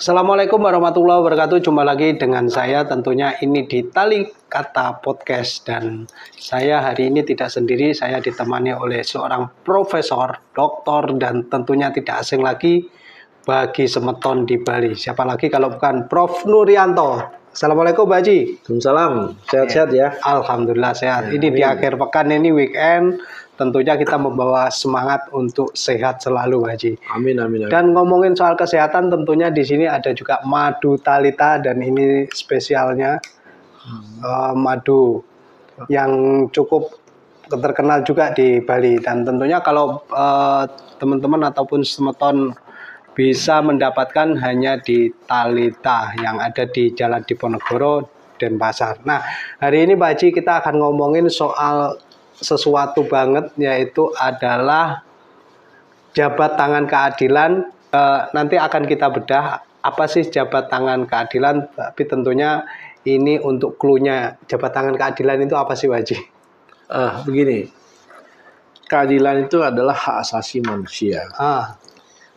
Assalamualaikum warahmatullahi wabarakatuh. Jumpa lagi dengan saya tentunya ini di Tali Kata Podcast. Dan saya hari ini tidak sendiri, saya ditemani oleh seorang profesor, doktor, dan tentunya tidak asing lagi bagi semeton di Bali. Siapa lagi kalau bukan Prof. Nuryanto. Assalamualaikum Pak Haji. Waalaikumsalam, sehat-sehat ya. Alhamdulillah sehat. Ya, ini amin. Di akhir pekan ini weekend, tentunya kita membawa semangat untuk sehat selalu, Pak Haji. Amin, amin, amin. Dan ngomongin soal kesehatan, tentunya di sini ada juga madu Talita, dan ini spesialnya madu yang cukup terkenal juga di Bali. Dan tentunya kalau teman-teman ataupun semeton bisa mendapatkan hanya di Talita yang ada di Jalan Diponegoro, Denpasar. Nah, hari ini Pak Haji kita akan ngomongin soal sesuatu banget, yaitu adalah jabat tangan keadilan. Nanti akan kita bedah apa sih jabat tangan keadilan, tapi tentunya ini untuk clue-nya jabat tangan keadilan itu apa sih Pak Haji? Begini, keadilan itu adalah hak asasi manusia.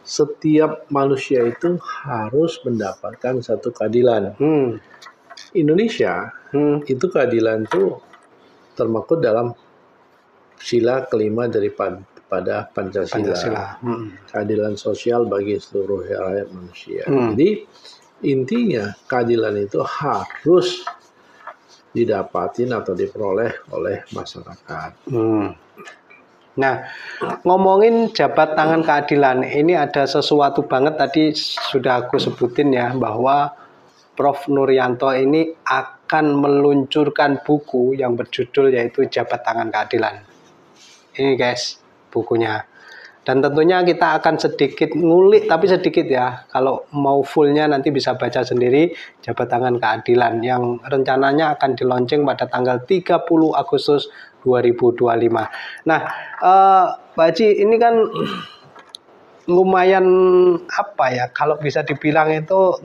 Setiap manusia itu harus mendapatkan satu keadilan. Indonesia itu keadilan itu termaktub dalam sila kelima daripada Pancasila. Keadilan sosial bagi seluruh rakyat manusia. Jadi intinya keadilan itu harus didapatin atau diperoleh oleh masyarakat. Nah, ngomongin jabat tangan keadilan, ini ada sesuatu banget tadi sudah aku sebutin ya, bahwa Prof. Nuryanto ini akan meluncurkan buku yang berjudul yaitu Jabat Tangan Keadilan. Ini guys, bukunya. Dan tentunya kita akan sedikit ngulik, tapi sedikit ya. Kalau mau fullnya nanti bisa baca sendiri, Jabat Tangan Keadilan, yang rencananya akan di-launching pada tanggal 30 Agustus 2025. Nah, Pak Haji, ini kan lumayan apa ya, kalau bisa dibilang itu,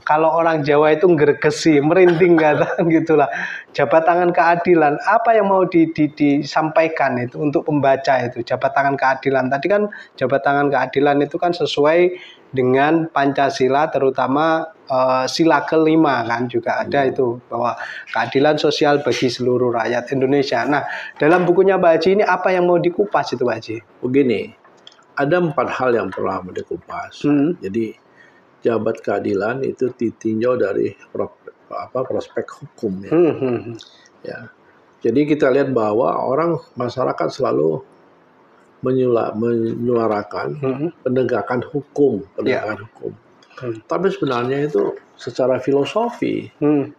kalau orang Jawa itu ngergesi, merinding kata gitulah. Jabat tangan keadilan, apa yang mau disampaikan itu untuk pembaca itu, jabat tangan keadilan. Tadi kan jabat tangan keadilan itu kan sesuai dengan Pancasila, terutama sila kelima kan juga ada itu, bahwa keadilan sosial bagi seluruh rakyat Indonesia. Nah, dalam bukunya Pak Haji ini apa yang mau dikupas itu Pak Haji? Begini, ada 4 hal yang perlu dikupas. Jadi jabat keadilan itu ditinjau dari prospek hukum ya. Ya. Jadi kita lihat bahwa masyarakat selalu menyuarakan penegakan hukum. Tapi sebenarnya itu secara filosofi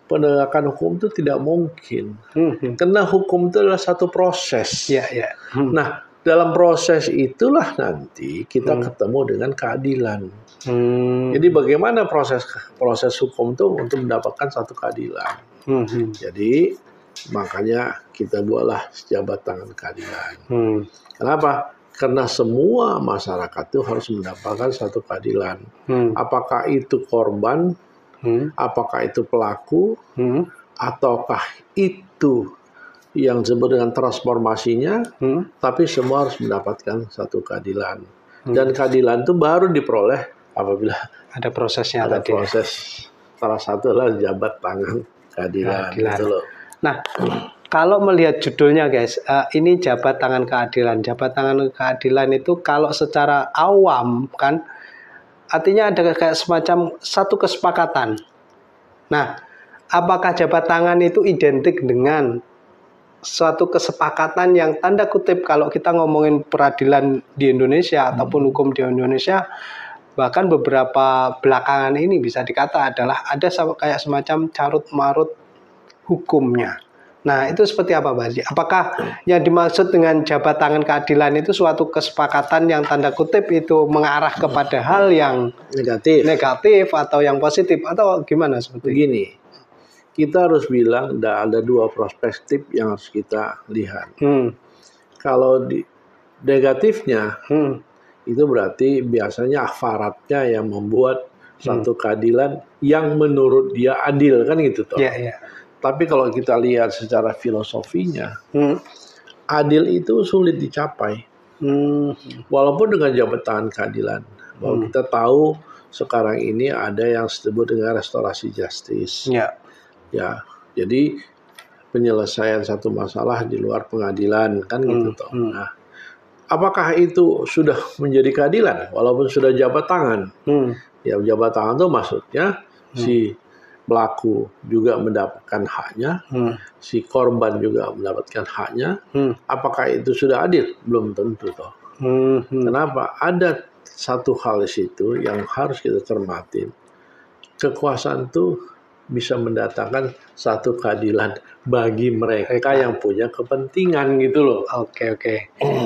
penegakan hukum itu tidak mungkin. Karena hukum itu adalah satu proses. Nah, dalam proses itulah nanti kita ketemu dengan keadilan. Jadi bagaimana proses hukum itu untuk mendapatkan satu keadilan. Jadi makanya kita buatlah jabat tangan keadilan. Kenapa? Karena semua masyarakat itu harus mendapatkan satu keadilan. Apakah itu korban, apakah itu pelaku, ataukah itu yang disebut dengan transformasinya, tapi semua harus mendapatkan satu keadilan. Dan keadilan itu baru diperoleh apabila ada prosesnya. Ada proses. Salah satu adalah jabat tangan keadilan. Gitu loh. Nah, kalau melihat judulnya guys, ini jabat tangan keadilan. Jabat tangan keadilan itu kalau secara awam kan, artinya ada kayak semacam satu kesepakatan. Nah, apakah jabat tangan itu identik dengan suatu kesepakatan yang tanda kutip, kalau kita ngomongin peradilan di Indonesia ataupun hukum di Indonesia, bahkan beberapa belakangan ini bisa dikata adalah ada kayak semacam carut marut hukumnya. Nah, itu seperti apa Pak Haji? Apakah yang dimaksud dengan jabat tangan keadilan itu suatu kesepakatan yang tanda kutip itu mengarah kepada hal yang negatif atau yang positif, atau gimana seperti begini? Kita harus bilang ada 2 perspektif yang harus kita lihat. Kalau di negatifnya, itu berarti biasanya aparatnya yang membuat satu keadilan yang menurut dia adil, kan gitu toh. Tapi kalau kita lihat secara filosofinya, adil itu sulit dicapai. Walaupun dengan jabat tangan keadilan, bahwa kita tahu sekarang ini ada yang disebut dengan restorasi justice. Ya. Ya, jadi penyelesaian satu masalah di luar pengadilan kan gitu toh. Nah, apakah itu sudah menjadi keadilan walaupun sudah jabat tangan? Ya, jabat tangan itu maksudnya si pelaku juga mendapatkan haknya, si korban juga mendapatkan haknya. Apakah itu sudah adil? Belum tentu toh. Kenapa? Ada satu hal di situ yang harus kita cermatin. Kekuasaan itu bisa mendatangkan satu keadilan bagi mereka yang punya kepentingan gitu loh. Oke.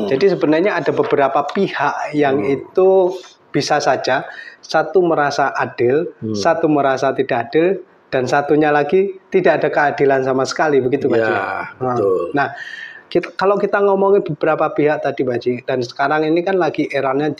Jadi sebenarnya ada beberapa pihak yang itu bisa saja satu merasa adil, satu merasa tidak adil, dan satunya lagi tidak ada keadilan sama sekali, begitu Pak Ji? Ya, betul. Nah, kalau kita ngomongin beberapa pihak tadi Pak Ji, dan sekarang ini kan lagi eranya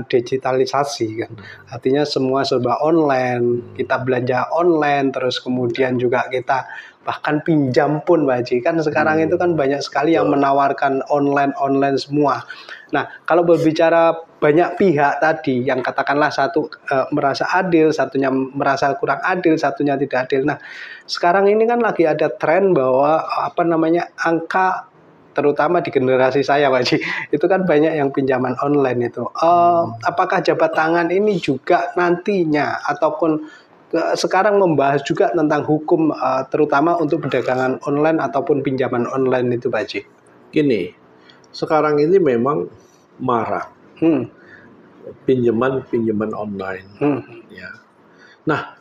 digitalisasi kan, artinya semua serba online, kita belanja online, terus kemudian juga kita bahkan pinjam pun Pak Ji, kan sekarang itu kan banyak sekali yang menawarkan online semua. Nah, kalau berbicara banyak pihak tadi yang katakanlah satu merasa adil, satunya merasa kurang adil, satunya tidak adil. Nah, sekarang ini kan lagi ada tren bahwa angka terutama di generasi saya Pak Ji, itu kan banyak yang pinjaman online itu. Apakah jabat tangan ini juga nantinya ataupun sekarang membahas juga tentang hukum terutama untuk perdagangan online ataupun pinjaman online itu Pak Ji? Gini, sekarang ini memang marak pinjaman online. Ya. Nah,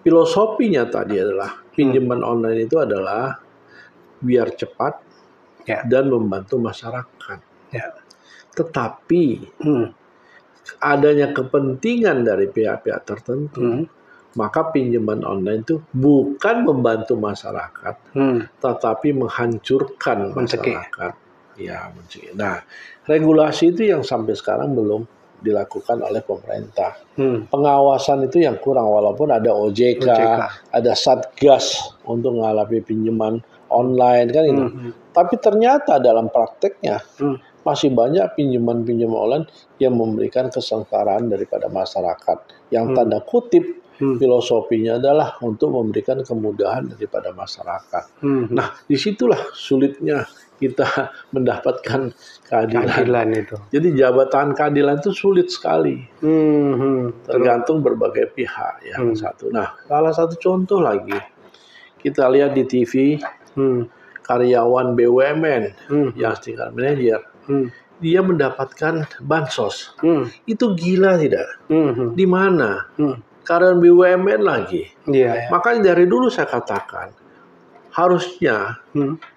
filosofinya tadi adalah pinjaman online itu adalah biar cepat dan membantu masyarakat. Ya. Tetapi adanya kepentingan dari pihak-pihak tertentu, maka pinjaman online itu bukan membantu masyarakat, tetapi menghancurkan masyarakat. Ya, nah, regulasi itu yang sampai sekarang belum dilakukan oleh pemerintah. Pengawasan itu yang kurang, walaupun ada OJK. Ada Satgas untuk menghadapi pinjaman online kan itu. Tapi ternyata dalam prakteknya masih banyak pinjaman-pinjaman online yang memberikan kesengsaraan daripada masyarakat. Yang tanda kutip filosofinya adalah untuk memberikan kemudahan daripada masyarakat. Nah, disitulah sulitnya kita mendapatkan keadilan itu. Jadi jabatan keadilan itu sulit sekali. Tergantung berbagai pihak yang satu. Nah, salah satu contoh lagi kita lihat di TV karyawan BUMN yang tingkat manajer, dia mendapatkan bansos. Itu gila tidak? Di mana? Karena BUMN lagi. Makanya dari dulu saya katakan harusnya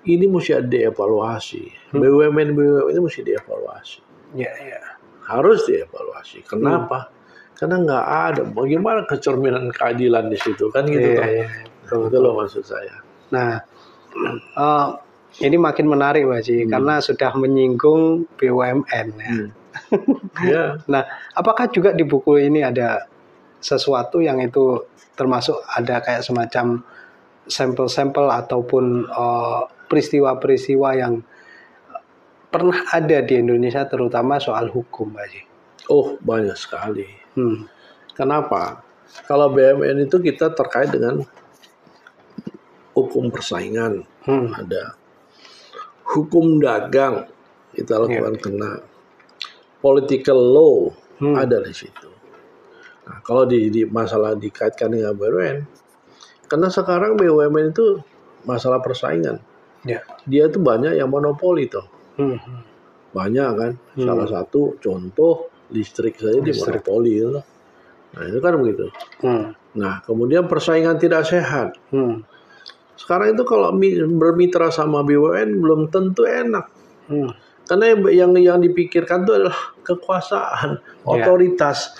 ini mesti ada dievaluasi. BUMN ini mesti dievaluasi. Harus dievaluasi. Kenapa? Karena nggak ada. Bagaimana kecerminan keadilan di situ kan gitu Itu loh maksud saya. Nah, ini makin menarik Pak Ji, karena sudah menyinggung BUMN. Nah, apakah juga di buku ini ada sesuatu yang itu termasuk ada kayak semacam sampel-sampel ataupun peristiwa-peristiwa yang pernah ada di Indonesia terutama soal hukum, Pak Ji? Oh, banyak sekali. Kenapa? Kalau BUMN itu kita terkait dengan hukum persaingan, ada hukum dagang kita lakukan kena, political law ada di situ. Nah, kalau di masalah dikaitkan dengan BUMN, karena sekarang BUMN itu masalah persaingan. Dia itu banyak yang monopoli toh. Banyak kan. Salah satu contoh listrik saja di monopoli. Nah, itu kan begitu. Nah, kemudian persaingan tidak sehat. Sekarang itu kalau bermitra sama BUMN belum tentu enak. Karena yang dipikirkan itu adalah kekuasaan, otoritas.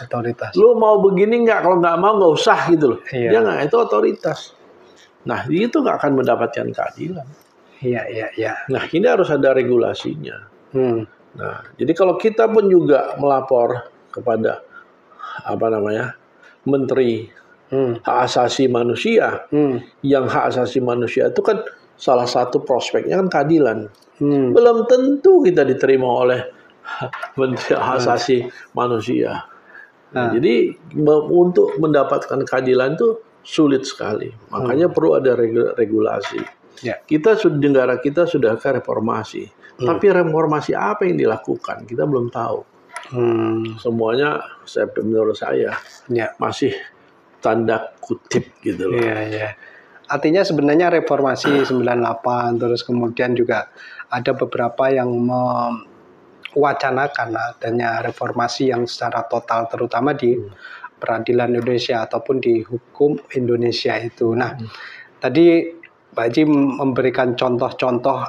Lu mau begini nggak? Kalau nggak mau nggak usah gitu loh. Dia nggak, itu otoritas. Nah, itu nggak akan mendapatkan keadilan. Nah, ini harus ada regulasinya. Nah, jadi kalau kita pun juga melapor kepada Menteri Hak Asasi Manusia, yang hak asasi manusia itu kan salah satu prospeknya kan keadilan. Belum tentu kita diterima oleh Menteri Hak Asasi Manusia. Jadi untuk mendapatkan keadilan itu sulit sekali. Makanya perlu ada regulasi. Negara kita sudah ke reformasi. Tapi reformasi apa yang dilakukan? Kita belum tahu. Semuanya menurut saya masih tanda kutip gitu loh. Artinya sebenarnya reformasi 98 terus kemudian juga ada beberapa yang mewacanakan adanya reformasi yang secara total terutama di peradilan Indonesia ataupun di hukum Indonesia itu. Nah, tadi Pak Haji memberikan contoh-contoh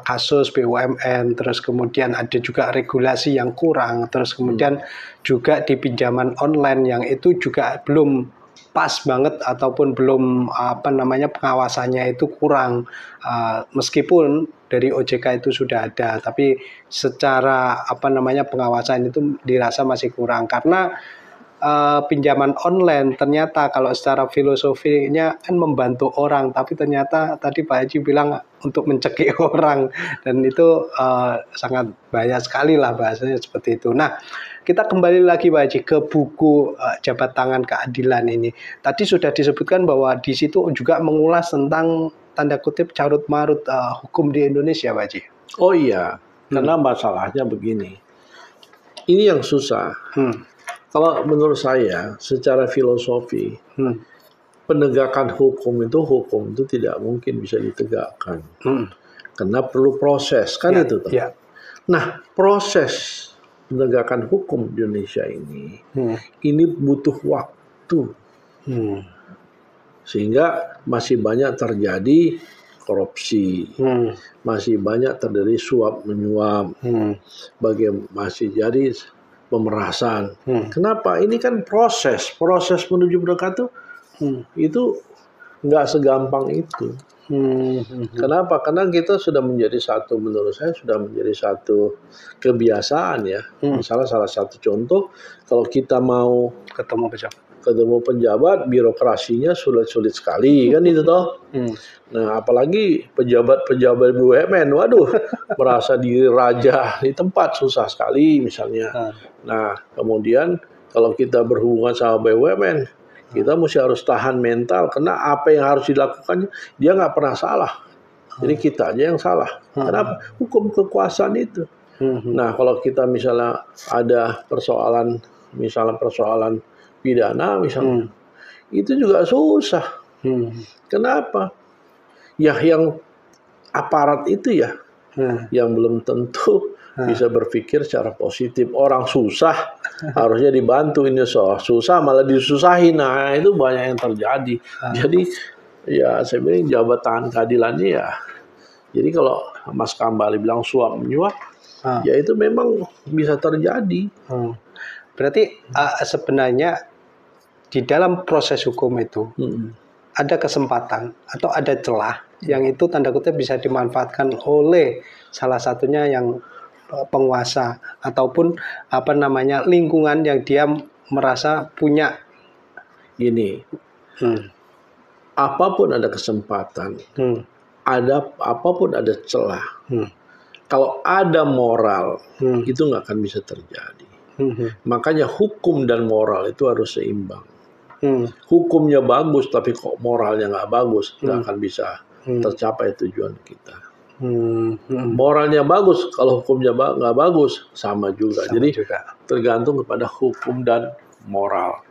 kasus BUMN, terus kemudian ada juga regulasi yang kurang, terus kemudian juga di pinjaman online yang itu juga belum pas banget ataupun belum pengawasannya itu kurang, meskipun dari OJK itu sudah ada, tapi secara pengawasan itu dirasa masih kurang karena pinjaman online ternyata kalau secara filosofinya kan membantu orang, tapi ternyata tadi Pak Haji bilang untuk mencekik orang, dan itu sangat bahaya sekali lah bahasanya seperti itu. Nah, kita kembali lagi Pak Haji ke buku Jabat Tangan Keadilan ini. Tadi sudah disebutkan bahwa di situ juga mengulas tentang tanda kutip carut marut hukum di Indonesia Pak Haji. Oh iya, karena masalahnya begini. Ini yang susah. Kalau menurut saya, secara filosofi, penegakan hukum itu tidak mungkin bisa ditegakkan. Karena perlu proses, kan itu toh. Nah, proses penegakan hukum di Indonesia ini butuh waktu. Sehingga masih banyak terjadi korupsi, masih banyak terjadi suap menyuap, masih jadi pemerasan. Kenapa? Ini kan proses menuju penegakan itu nggak segampang itu. Kenapa? Karena kita sudah menurut saya sudah menjadi satu kebiasaan ya. Misalnya salah satu contoh, kalau kita mau ketemu pejabat, birokrasinya sulit sekali kan itu toh. Nah, apalagi pejabat BUMN, waduh, merasa diri raja di tempat, susah sekali misalnya. Nah, kemudian kalau kita berhubungan sama BUMN, kita harus tahan mental, karena apa yang harus dilakukan dia nggak pernah salah. Jadi kita aja yang salah. Kenapa? Hukum kekuasaan itu. Nah, kalau kita misalnya ada persoalan pidana misalnya, itu juga susah. Kenapa? Ya yang aparat itu yang belum tentu bisa berpikir secara positif. Orang susah harusnya dibantu, ini susah malah disusahin. Nah, itu banyak yang terjadi. Jadi ya saya bilang Jabat Tangan Keadilan ini jadi kalau Mas Kambali bilang suap menyuap, ya itu memang bisa terjadi. Berarti sebenarnya di dalam proses hukum itu ada kesempatan atau ada celah yang itu tanda kutip bisa dimanfaatkan oleh salah satunya yang penguasa ataupun lingkungan yang dia merasa punya. Gini, apapun ada kesempatan, apapun ada celah. Kalau ada moral, itu nggak akan bisa terjadi. Makanya hukum dan moral itu harus seimbang. Hukumnya bagus, tapi kok moralnya nggak bagus, nggak akan bisa tercapai tujuan kita. Moralnya bagus, kalau hukumnya nggak bagus, sama juga. Jadi tergantung kepada hukum dan moral.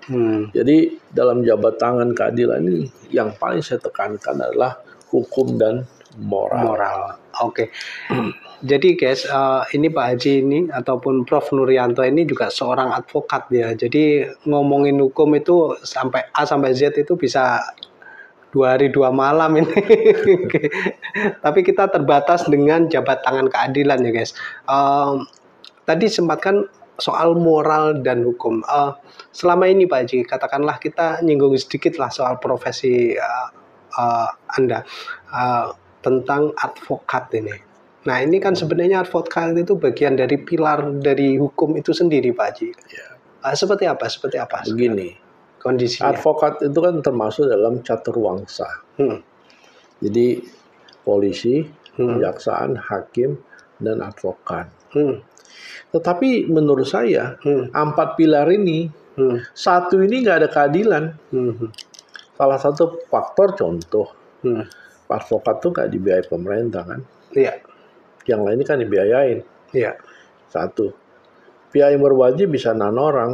Jadi dalam Jabat Tangan Keadilan ini yang paling saya tekankan adalah hukum dan moral. Oke. Jadi guys, ini Pak Haji ini ataupun Prof Nuryanto ini juga seorang advokat ya. Jadi ngomongin hukum itu sampai A sampai Z itu bisa 2 hari 2 malam ini. Tapi kita terbatas dengan Jabat Tangan Keadilan ya guys. Tadi sempatkan soal moral dan hukum. Selama ini Pak Haji, katakanlah kita nyinggung sedikit lah soal profesi Anda tentang advokat ini. Nah, ini kan sebenarnya advokat itu bagian dari pilar dari hukum itu sendiri, Pak Haji. Seperti apa? Begini, kondisinya. Advokat itu kan termasuk dalam caturwangsa. Jadi polisi, kejaksaan, hakim, dan advokat. Tetapi menurut saya 4 pilar ini Satu ini nggak ada keadilan. Salah satu faktor contoh, advokat tuh nggak dibiayai pemerintah kan? Iya. Yang lainnya kan dibiayain. Iya. Satu, pihak yang berwajib bisa nahan orang.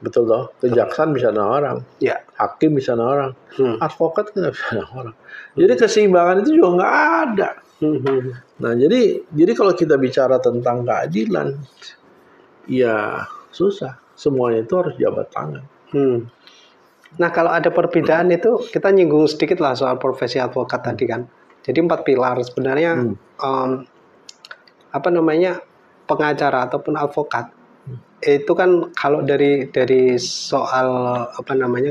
Betul toh? Kejaksaan bisa nahan orang. Iya. Hakim bisa nahan orang. Advokat nggak bisa nahan orang. Jadi keseimbangan itu juga nggak ada. Nah, jadi kalau kita bicara tentang keadilan, ya susah. Semuanya itu harus jabat tangan. Nah, kalau ada perbedaan itu, kita nyinggung sedikit lah soal profesi advokat tadi kan. Jadi 4 pilar sebenarnya, pengacara ataupun advokat itu kan kalau dari soal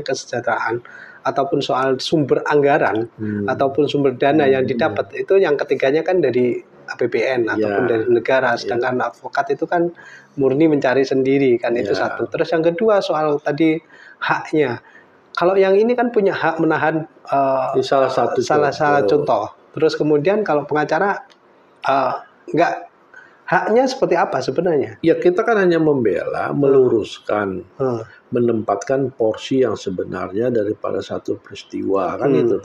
kesejahteraan ataupun soal sumber anggaran ataupun sumber dana yang didapat, itu yang ketiganya kan dari APBN ataupun dari negara, sedangkan advokat itu kan murni mencari sendiri kan, itu satu. Terus yang kedua soal tadi haknya, kalau yang ini kan punya hak menahan salah contoh. Terus kemudian kalau pengacara nggak, haknya seperti apa sebenarnya? Ya kita kan hanya membela, meluruskan, menempatkan porsi yang sebenarnya daripada satu peristiwa kan itu.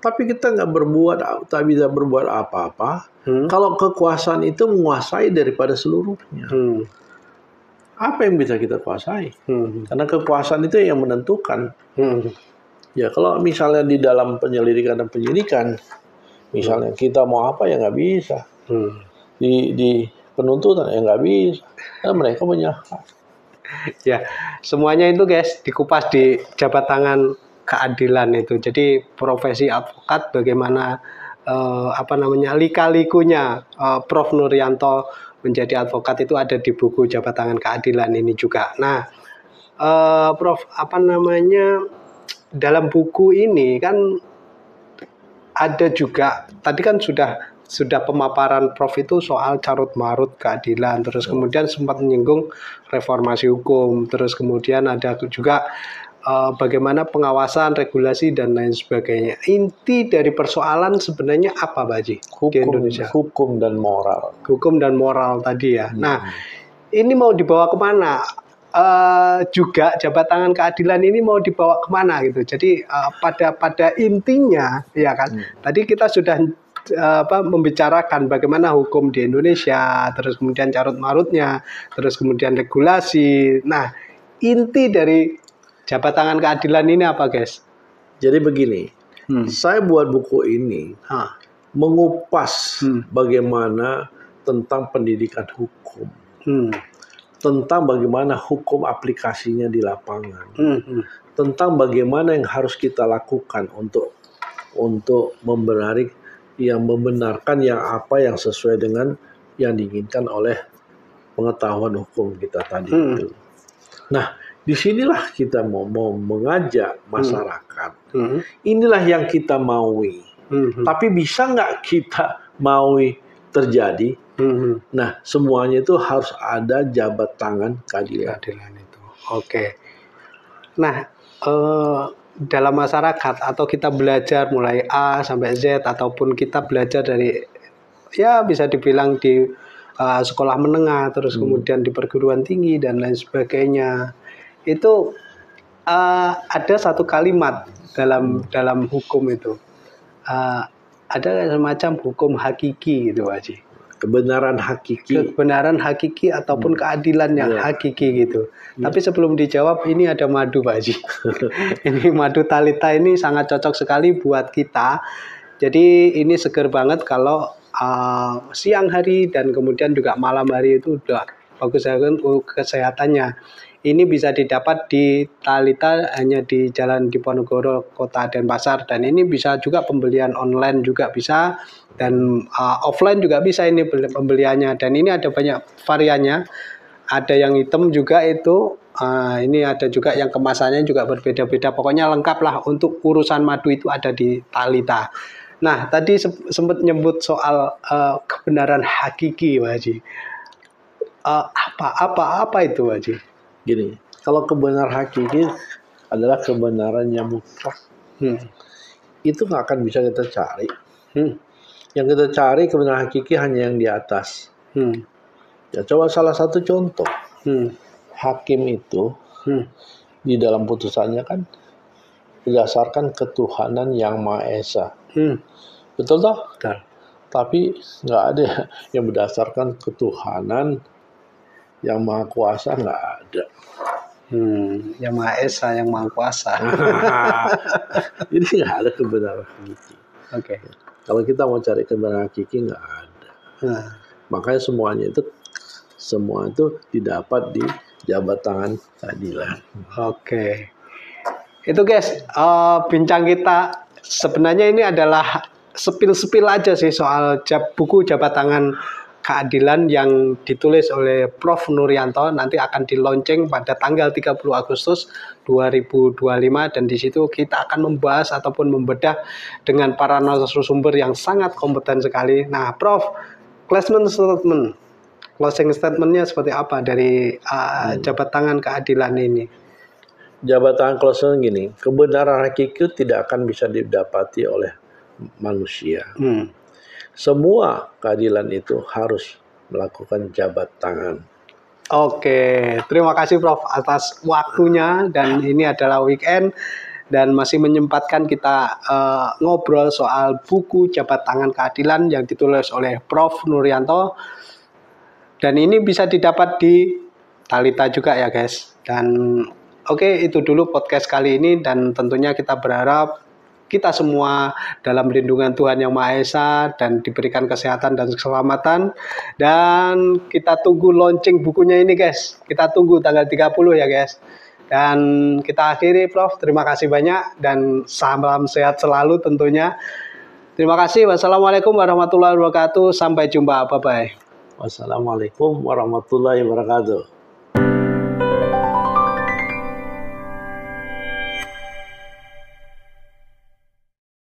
Tapi kita tak bisa berbuat apa-apa kalau kekuasaan itu menguasai daripada seluruhnya. Apa yang bisa kita kuasai? Karena kekuasaan itu yang menentukan. Ya kalau misalnya di dalam penyelidikan dan penyidikan, misalnya kita mau apa ya nggak bisa. Di penuntutan ya nggak bisa, karena mereka punya hak. Ya, semuanya itu guys dikupas di jabat tangan keadilan itu. Jadi profesi advokat bagaimana lika-likunya Prof Nuryanto menjadi advokat itu ada di buku jabat tangan keadilan ini juga. Nah, Prof, dalam buku ini kan ada juga, tadi kan sudah pemaparan Prof itu soal carut marut keadilan, terus kemudian sempat menyinggung reformasi hukum, terus kemudian ada juga bagaimana pengawasan, regulasi dan lain sebagainya. Inti dari persoalan sebenarnya apa, Pak Haji? Di Indonesia? Hukum dan moral. Hukum dan moral tadi ya. Nah, ini mau dibawa kemana? Juga jabat tangan keadilan ini mau dibawa kemana gitu. Jadi pada intinya ya kan. Tadi kita sudah membicarakan bagaimana hukum di Indonesia, terus kemudian carut marutnya, terus kemudian regulasi. Nah, inti dari jabat tangan keadilan ini apa, guys? Jadi begini, saya buat buku ini mengupas bagaimana tentang pendidikan hukum, tentang bagaimana hukum aplikasinya di lapangan, tentang bagaimana yang harus kita lakukan untuk membenarkan yang apa yang sesuai dengan yang diinginkan oleh pengetahuan hukum kita tadi itu. Nah, disinilah kita mau mengajak masyarakat. Inilah yang kita maui. Tapi bisa nggak kita maui terjadi? Nah, semuanya itu harus ada jabat tangan keadilan itu. Oke. Nah, dalam masyarakat atau kita belajar mulai A sampai Z ataupun kita belajar dari ya bisa dibilang di sekolah menengah terus kemudian di perguruan tinggi dan lain sebagainya, itu ada satu kalimat dalam hukum itu, ada semacam hukum hakiki gitu, Haji. Kebenaran hakiki ataupun keadilan yang hakiki gitu. Tapi sebelum dijawab, ini ada madu, Pak Haji. Ini madu Talita ini sangat cocok sekali buat kita. Jadi ini seger banget kalau siang hari dan kemudian juga malam hari itu udah bagus sekali kesehatannya. Ini bisa didapat di Talita hanya di Jalan Diponegoro, Kota Denpasar, dan ini bisa juga pembelian online juga bisa dan offline juga bisa ini pembeliannya, dan ini ada banyak variannya, ada yang hitam juga itu, ini ada juga yang kemasannya juga berbeda-beda, pokoknya lengkap lah untuk urusan madu itu ada di Talita. Nah, tadi sempat nyebut soal kebenaran hakiki, Pak Haji. Apa itu, Pak Haji? Gini, kalau kebenaran hakiki adalah kebenaran yang mutlak, itu nggak akan bisa kita cari. Yang kita cari kebenaran hakiki hanya yang di atas. Ya, coba salah satu contoh. hakim itu di dalam putusannya kan berdasarkan ketuhanan yang Maha Esa. Betul toh? Betul. Tapi nggak ada yang berdasarkan ketuhanan yang Maha Kuasa, nggak ada. Yang Maha Esa, yang Maha Kuasa. Jadi nggak ada kebenaran hakiki. Oke. Kalau kita mau cari kebenaran hakiki nggak ada. Makanya semua itu didapat di jabat tangan keadilan. Oke. Itu guys, bincang kita sebenarnya ini adalah sepil-sepil aja sih soal buku jabat tangan keadilan yang ditulis oleh Prof. Nuryanto. Nanti akan di-launching pada tanggal 30 Agustus 2025 dan di situ kita akan membahas ataupun membedah dengan para narasumber yang sangat kompeten sekali. Nah, Prof, closing statement-nya seperti apa dari jabat tangan keadilan ini? Jabat tangan closing gini, kebenaran hakiki tidak akan bisa didapati oleh manusia. Semua keadilan itu harus melakukan jabat tangan. Oke, terima kasih Prof atas waktunya, dan ini adalah weekend dan masih menyempatkan kita ngobrol soal buku jabat tangan keadilan yang ditulis oleh Prof Nuryanto, dan ini bisa didapat di Thalita juga ya guys. Dan oke, itu dulu podcast kali ini, dan tentunya kita berharap kita semua dalam lindungan Tuhan Yang Maha Esa dan diberikan kesehatan dan keselamatan. Dan kita tunggu launching bukunya ini guys. Kita tunggu tanggal 30 ya guys. Dan kita akhiri Prof. Terima kasih banyak dan salam sehat selalu tentunya. Terima kasih. Wassalamualaikum warahmatullahi wabarakatuh. Sampai jumpa. Bye-bye. Wassalamualaikum warahmatullahi wabarakatuh.